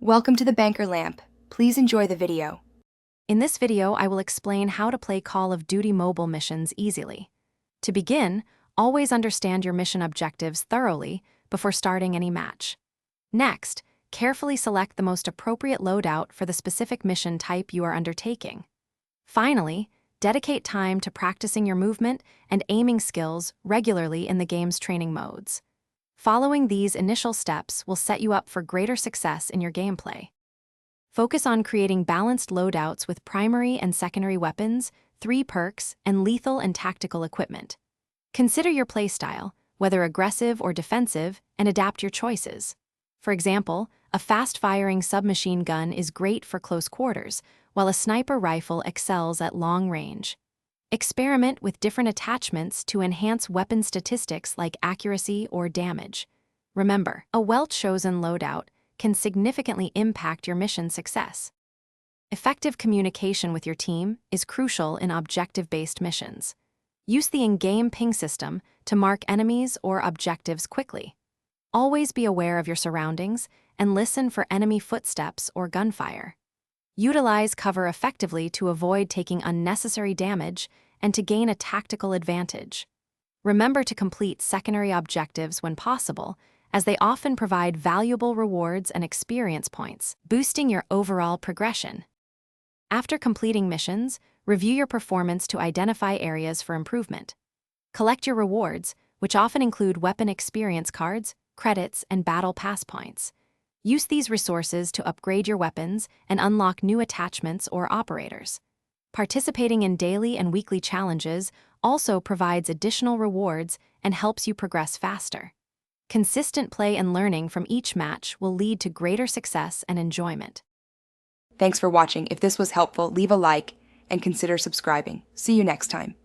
Welcome to the Banker Lamp. Please enjoy the video. In this video, I will explain how to play Call of Duty mobile missions easily. To begin, always understand your mission objectives thoroughly before starting any match. Next, carefully select the most appropriate loadout for the specific mission type you are undertaking. Finally, dedicate time to practicing your movement and aiming skills regularly in the game's training modes. Following these initial steps will set you up for greater success in your gameplay. Focus on creating balanced loadouts with primary and secondary weapons, 3 perks, and lethal and tactical equipment. Consider your playstyle, whether aggressive or defensive, and adapt your choices. For example, a fast-firing submachine gun is great for close quarters, while a sniper rifle excels at long range. Experiment with different attachments to enhance weapon statistics like accuracy or damage. Remember, a well-chosen loadout can significantly impact your mission success. Effective communication with your team is crucial in objective-based missions. Use the in-game ping system to mark enemies or objectives quickly. Always be aware of your surroundings and listen for enemy footsteps or gunfire. Utilize cover effectively to avoid taking unnecessary damage and to gain a tactical advantage. Remember to complete secondary objectives when possible, as they often provide valuable rewards and experience points, boosting your overall progression. After completing missions, review your performance to identify areas for improvement. Collect your rewards, which often include weapon experience cards, credits, and battle pass points. Use these resources to upgrade your weapons and unlock new attachments or operators. Participating in daily and weekly challenges also provides additional rewards and helps you progress faster. Consistent play and learning from each match will lead to greater success and enjoyment. Thanks for watching. If this was helpful, leave a like and consider subscribing. See you next time.